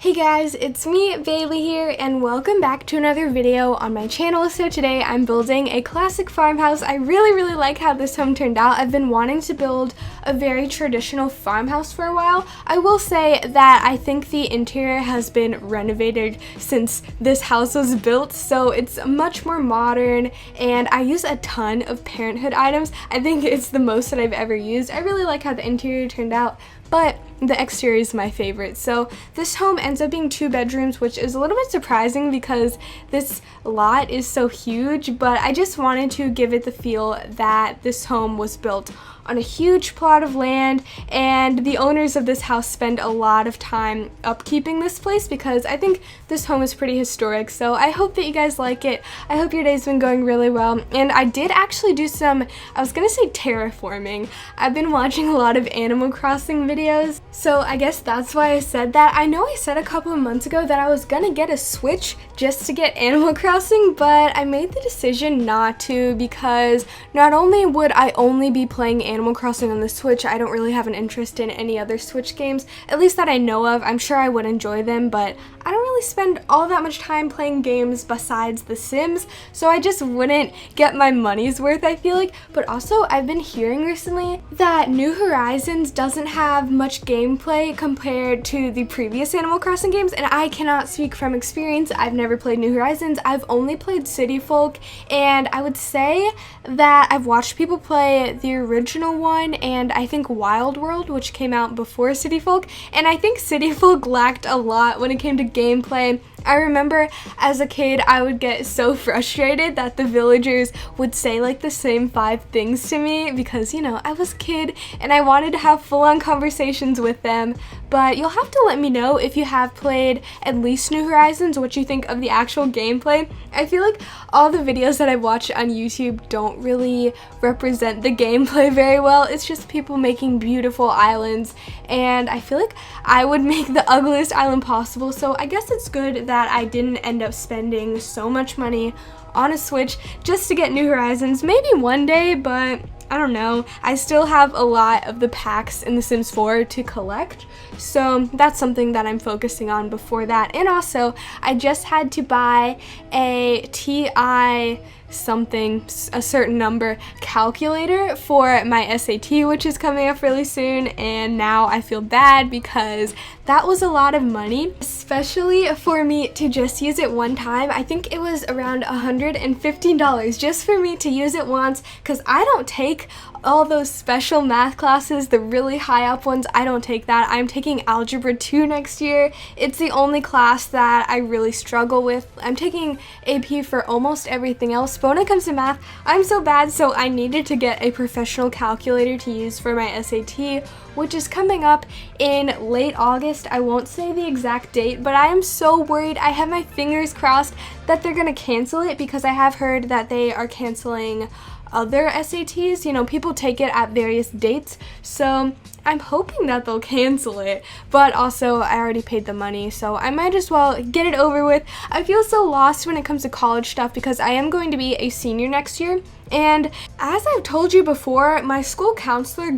Hey guys, it's me, Bailey here, and welcome back to another video on my channel. So today I'm building a classic farmhouse. I really like how this home turned out. I've been wanting to build a very traditional farmhouse for a while. I will say that I think the interior has been renovated since this house was built, so it's much more modern, and I use a ton of parenthood items. I think it's the most that I've ever used. I really like how the interior turned out, but the exterior is my favorite. So this home ends up being 2 bedrooms, which is a little bit surprising because this lot is so huge, but I just wanted to give it the feel that this home was built on a huge plot of land, and the owners of this house spend a lot of time upkeeping this place because I think this home is pretty historic. So I hope that you guys like it. I hope your day's been going really well, and I did actually do some, I was gonna say terraforming. I've been watching a lot of Animal Crossing videos, so I guess that's why I said that. I know I said a couple of months ago that I was gonna get a Switch just to get Animal Crossing, but I made the decision not to because not only would I only be playing Animal Crossing on the Switch, I don't really have an interest in any other Switch games, at least that I know of. I'm sure I would enjoy them, but I don't really spend all that much time playing games besides The Sims, so I just wouldn't get my money's worth, I feel like. But also, I've been hearing recently that New Horizons doesn't have much gameplay compared to the previous Animal Crossing games, and I cannot speak from experience. I've never played New Horizons. I've only played City Folk, and I would say that I've watched people play the original one and I think Wild World, which came out before City Folk, and I think City Folk lacked a lot when it came to gameplay. I remember as a kid I would get so frustrated that the villagers would say like the same 5 things to me because, you know, I was a kid and I wanted to have full-on conversations with them. But you'll have to let me know if you have played at least New Horizons what you think of the actual gameplay. I feel like all the videos that I've watched on YouTube don't really represent the gameplay very well. It's just people making beautiful islands, and I feel like I would make the ugliest island possible, so I guess it's good that I didn't end up spending so much money on a Switch just to get New Horizons. Maybe one day, but I don't know. I still have a lot of the packs in The Sims 4 to collect, so that's something that I'm focusing on before that. And also, I just had to buy a TI something, a certain number calculator for my SAT, which is coming up really soon, and now I feel bad because that was a lot of money, especially for me to just use it one time. I think it was around $115 just for me to use it once, because I don't take all those special math classes, the really high up ones. I don't take that. I'm taking Algebra 2 next year. It's the only class that I really struggle with. I'm taking AP for almost everything else, but when it comes to math, I'm so bad, so I needed to get a professional calculator to use for my SAT, which is coming up in late August. I won't say the exact date, but I am so worried. I have my fingers crossed that they're gonna cancel it because I have heard that they are canceling other SATs. You know, people take it at various dates, so I'm hoping that they'll cancel it, but also I already paid the money, so I might as well get it over with. I feel so lost when it comes to college stuff because I am going to be a senior next year, and as I've told you before, my school counselor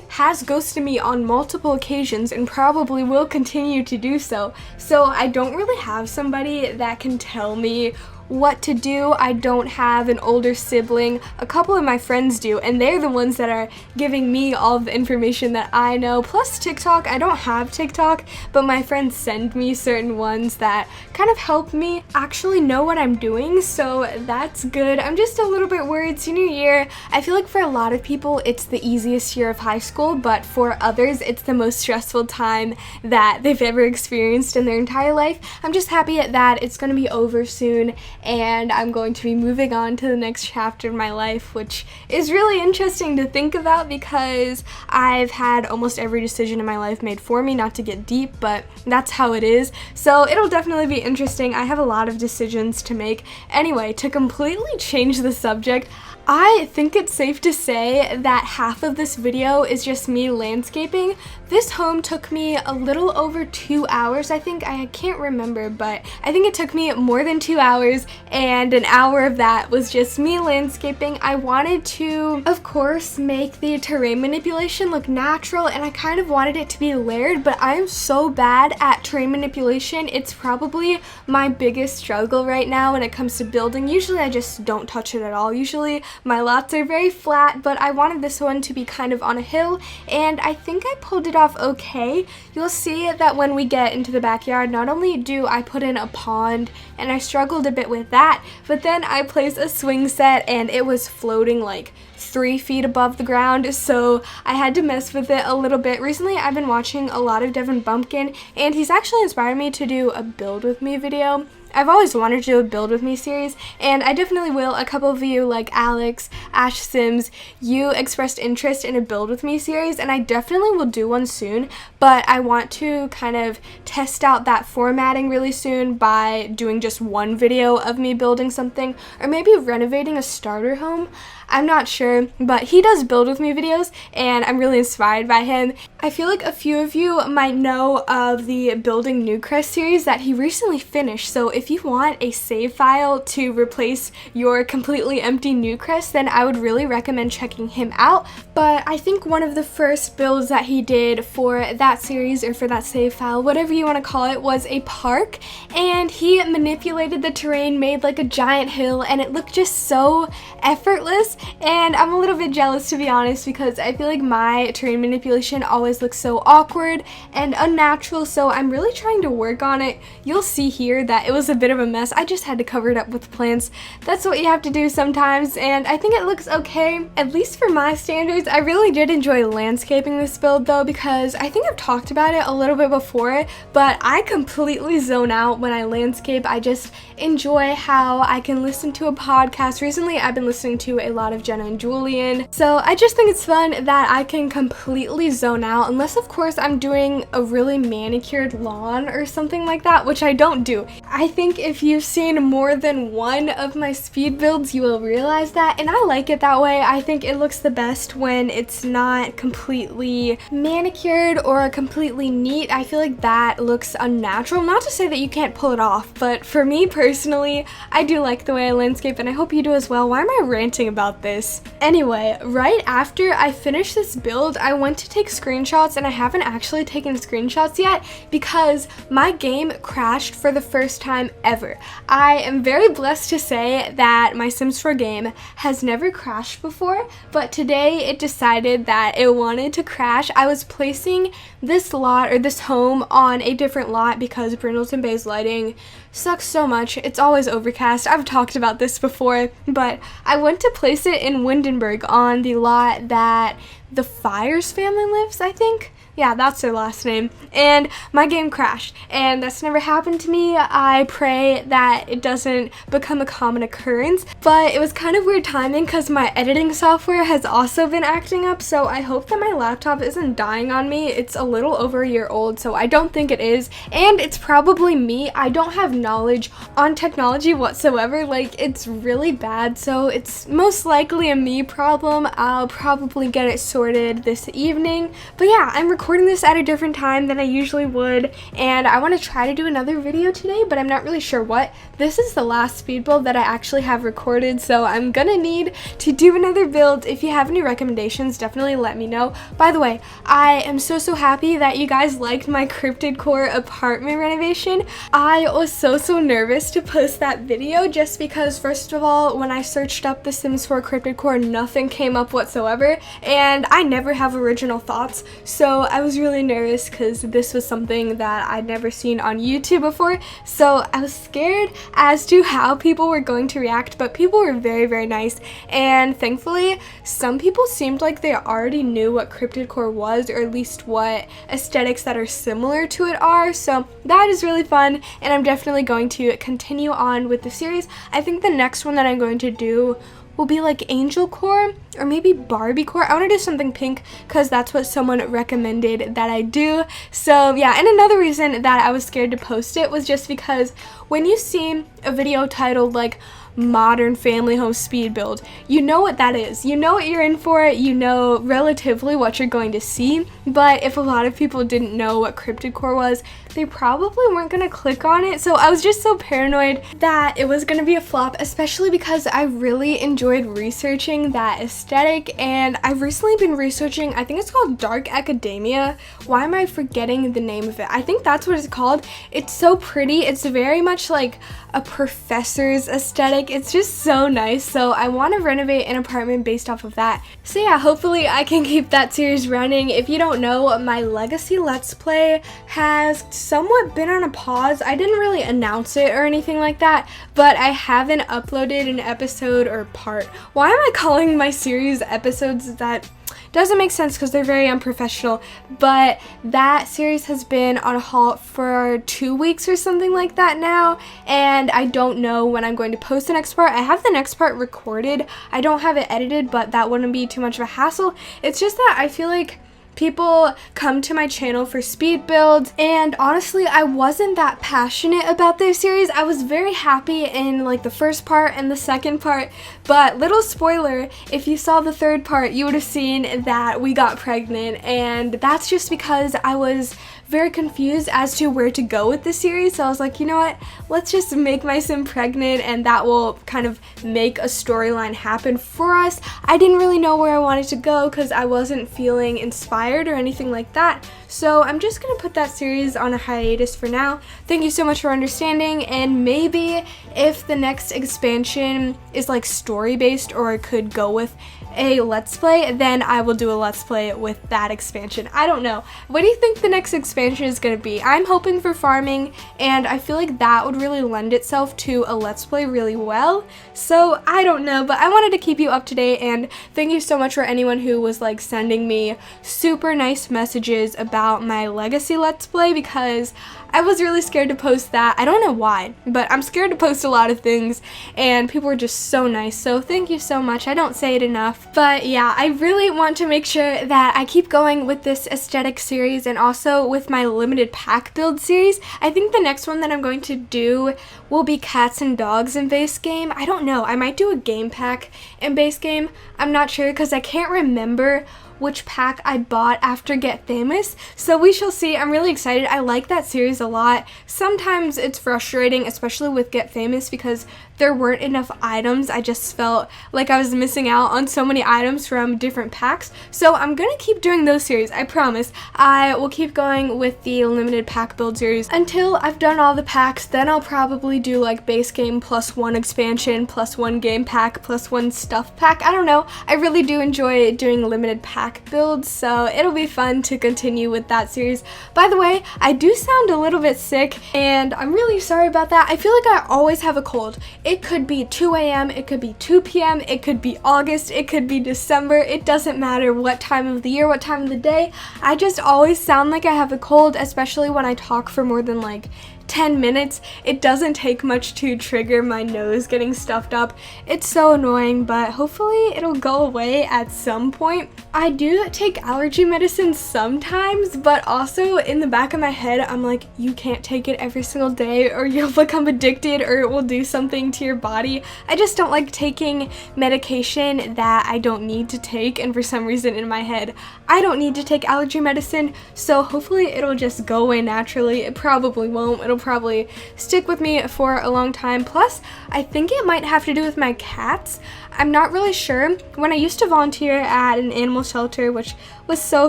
has ghosted me on multiple occasions and probably will continue to do so. So I don't really have somebody that can tell me what to do. I don't have an older sibling. A couple of my friends do, and they're the ones that are giving me all of the information that I know, plus TikTok. I don't have TikTok, but my friends send me certain ones that kind of help me actually know what I'm doing, so that's good. I'm just a little bit worried. Senior year, I feel like for a lot of people it's the easiest year of high school, but for others it's the most stressful time that they've ever experienced in their entire life. I'm just happy that it's going to be over soon, and I'm going to be moving on to the next chapter of my life, which is really interesting to think about because I've had almost every decision in my life made for me, not to get deep, but that's how it is. So it'll definitely be interesting. I have a lot of decisions to make. Anyway, to completely change the subject, I think it's safe to say that half of this video is just me landscaping. This home took me a little over 2 hours, I think. I can't remember, but I think it took me more than 2 hours, and an hour of that was just me landscaping. I wanted to, of course, make the terrain manipulation look natural, and I kind of wanted it to be layered, but I'm so bad at terrain manipulation. It's probably my biggest struggle right now when it comes to building. Usually I just don't touch it at all. Usually my lots are very flat, but I wanted this one to be kind of on a hill, and I think I pulled it off okay. You'll see that when we get into the backyard, not only do I put in a pond, and I struggled a bit with that, but then I placed a swing set and it was floating like 3 feet above the ground, so I had to mess with it a little bit. Recently I've been watching a lot of Devin Bumpkin, and he's actually inspired me to do a build with me video. I've always wanted to do a build with me series, and I definitely will. A couple of you, like Alex, Ash Sims, you expressed interest in a build with me series, and I definitely will do one soon, but I want to kind of test out that formatting really soon by doing just one video of me building something, or maybe renovating a starter home. I'm not sure, but he does build with me videos, and I'm really inspired by him. I feel like a few of you might know of the Building Newcrest series that he recently finished, so if you want a save file to replace your completely empty Newcrest, then I would really recommend checking him out. But I think one of the first builds that he did for that series, or for that save file, whatever you want to call it, was a park, and he manipulated the terrain, made like a giant hill, and it looked just so effortless. And I'm a little bit jealous, to be honest, because I feel like my terrain manipulation always looks so awkward and unnatural, so I'm really trying to work on it. You'll see here that it was a bit of a mess. I just had to cover it up with plants. That's what you have to do sometimes, and I think it looks okay, at least for my standards. I really did enjoy landscaping this build though, because I think I've talked about it a little bit before, but I completely zone out when I landscape. I just enjoy how I can listen to a podcast. Recently I've been listening to a lot of Jenna and Julian, so I just think it's fun that I can completely zone out, unless of course I'm doing a really manicured lawn or something like that, which I don't do. I think if you've seen more than one of my speed builds, you will realize that, and I like it that way. I think it looks the best when it's not completely manicured or completely neat. I feel like that looks unnatural. Not to say that you can't pull it off, but for me personally, I do like the way I landscape, and I hope you do as well. Why am I ranting about this? Anyway, right after I finished this build, I went to take screenshots, and I haven't actually taken screenshots yet because my game crashed for the first time ever. I am very blessed to say that my Sims 4 game has never crashed before, but today it decided that it wanted to crash. I was placing this lot, or this home, on a different lot because Brindleton Bay's lighting sucks so much. It's always overcast. I've talked about this before, but I went to place it in Windenburg on the lot that the Fires family lives, I think. Yeah, that's their last name. And my game crashed, and that's never happened to me. I pray that it doesn't become a common occurrence, but it was kind of weird timing because my editing software has also been acting up, so I hope that my laptop isn't dying on me. It's a little over a year old, so I don't think it is, and it's probably me. I don't have knowledge on technology whatsoever. Like, it's really bad, so it's most likely a me problem. I'll probably get it sorted this evening, but yeah, I'm recording this at a different time than I usually would, and I want to try to do another video today, but I'm not really sure what. This is the last speed build that I actually have recorded, so I'm gonna need to do another build. If you have any recommendations, definitely let me know. By the way, I am so happy that you guys liked my Cryptid Core apartment renovation. I was so nervous to post that video just because, first of all, when I searched up The Sims 4 Cryptid Core, nothing came up whatsoever, and I never have original thoughts, so I was really nervous because this was something that I'd never seen on YouTube before, so I was scared as to how people were going to react, but people were very nice, and thankfully some people seemed like they already knew what Cryptid Core was, or at least what aesthetics that are similar to it are, so that is really fun, and I'm definitely going to continue on with the series. I think the next one that I'm going to do will be like Angel Core or maybe Barbie Core. I want to do something pink because that's what someone recommended that I do. So yeah, and another reason that I was scared to post it was just because when you see a video titled like modern family home speed build, you know what that is. You know what you're in for. You know relatively what you're going to see. But if a lot of people didn't know what cryptid core was, they probably weren't gonna click on it. So I was just so paranoid that it was gonna be a flop, especially because I really enjoyed researching that aesthetic. And I've recently been researching, I think it's called Dark Academia. Why am I forgetting the name of it? I think that's what it's called. It's so pretty. It's very much like a professor's aesthetic. It's just so nice. So I want to renovate an apartment based off of that. So yeah, hopefully I can keep that series running. If you don't know, my Legacy Let's Play has somewhat been on a pause. I didn't really announce it or anything like that, but I haven't uploaded an episode or part. Why am I calling my series episodes? That doesn't make sense because they're very unprofessional, but that series has been on a halt for 2 weeks or something like that now, and I don't know when I'm going to post the next part. I have the next part recorded. I don't have it edited, but that wouldn't be too much of a hassle. It's just that I feel like people come to my channel for speed builds, and honestly, I wasn't that passionate about this series. I was very happy in like the first part and the second part, but little spoiler, if you saw the third part, you would have seen that we got pregnant, and that's just because I was very confused as to where to go with this series. So I was like, you know what, let's just make my sim pregnant, and that will kind of make a storyline happen for us. I didn't really know where I wanted to go because I wasn't feeling inspired or anything like that. So I'm just gonna put that series on a hiatus for now. Thank you so much for understanding, and maybe if the next expansion is like story based, or I could go with a let's play, then I will do a let's play with that expansion. I don't know. What do you think the next expansion is going to be? I'm hoping for farming, and I feel like that would really lend itself to a let's play really well. So I don't know, but I wanted to keep you up to date, and thank you so much for anyone who was like sending me super nice messages about my Legacy let's play, because I was really scared to post that. I don't know why, but I'm scared to post a lot of things, and people were just so nice. So thank you so much. I don't say it enough. But yeah, I really want to make sure that I keep going with this aesthetic series, and also with my limited pack build series. I think the next one that I'm going to do will be cats and dogs in base game. I don't know. I might do a game pack in base game. I'm not sure because I can't remember which pack I bought after Get Famous, so we shall see. I'm really excited. I like that series a lot. Sometimes it's frustrating, especially with Get Famous, because there weren't enough items. I just felt like I was missing out on so many items from different packs. So I'm gonna keep doing those series, I promise. I will keep going with the limited pack build series until I've done all the packs. Then I'll probably do like base game plus one expansion, plus one game pack, plus one stuff pack. I don't know. I really do enjoy doing limited pack builds, so it'll be fun to continue with that series. By the way, I do sound a little bit sick, and I'm really sorry about that. I feel like I always have a cold. It could be 2 a.m., it could be 2 p.m., it could be August, it could be December. It doesn't matter what time of the year, what time of the day. I just always sound like I have a cold, especially when I talk for more than like 10 minutes. It doesn't take much to trigger my nose getting stuffed up. It's so annoying, but hopefully it'll go away at some point. I do take allergy medicine sometimes, but also in the back of my head, I'm like, you can't take it every single day or you'll become addicted or it will do something to your body. I just don't like taking medication that I don't need to take, and for some reason in my head, I don't need to take allergy medicine, so hopefully it'll just go away naturally. It probably won't. It'll probably stick with me for a long time. Plus, I think it might have to do with my cats. I'm not really sure. When I used to volunteer at an animal shelter, which was so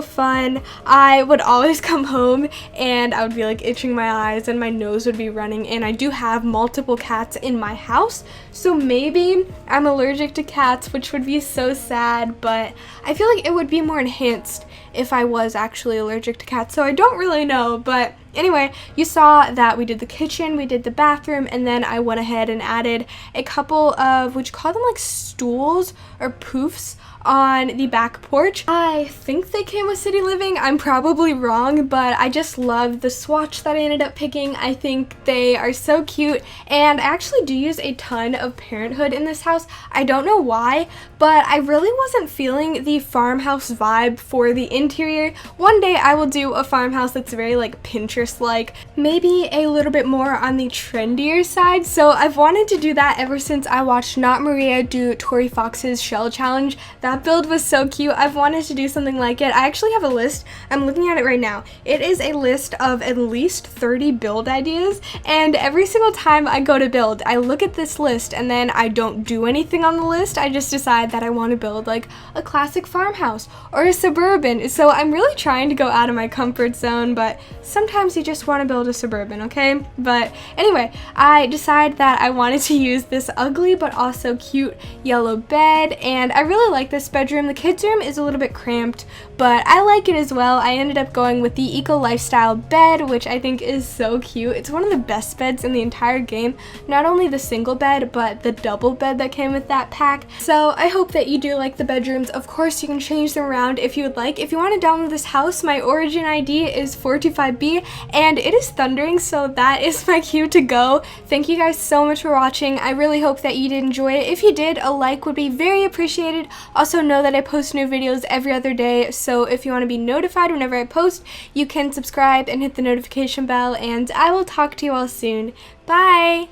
fun, I would always come home and I would be like itching my eyes and my nose would be running, and I do have multiple cats in my house, so maybe I'm allergic to cats, which would be so sad, but I feel like it would be more enhanced if I was actually allergic to cats, so I don't really know. But anyway, you saw that we did the kitchen, we did the bathroom, and then I went ahead and added a couple of, would you call them like stools or poofs on the back porch. I think they came with City Living. I'm probably wrong, but I just love the swatch that I ended up picking. I think they are so cute, and I actually do use a ton of Parenthood in this house. I don't know why, but I really wasn't feeling the farmhouse vibe for the interior. One day I will do a farmhouse that's very like Pinterest-like, maybe a little bit more on the trendier side. So I've wanted to do that ever since I watched Not Maria do Tori Fox's shell challenge. That build was so cute. I've wanted to do something like it. I actually have a list. I'm looking at it right now. It is a list of at least 30 build ideas, and every single time I go to build, I look at this list and then I don't do anything on the list. I just decide that I want to build like a classic farmhouse or a suburban. So I'm really trying to go out of my comfort zone, but sometimes you just want to build a suburban, okay? But anyway, I decided that I wanted to use this ugly but also cute yellow bed, and I really like this bedroom. The kids' room is a little bit cramped, but I like it as well. I ended up going with the Eco Lifestyle bed, which I think is so cute. It's one of the best beds in the entire game. Not only the single bed, but the double bed that came with that pack. So I hope that you do like the bedrooms. Of course, you can change them around if you would like. If you want to download this house, my origin ID is 425B, and it is thundering, so that is my cue to go. Thank you guys so much for watching. I really hope that you did enjoy it. If you did, a like would be very appreciated. Also know that I post new videos every other day, so if you want to be notified whenever I post, you can subscribe and hit the notification bell, and I will talk to you all soon. Bye!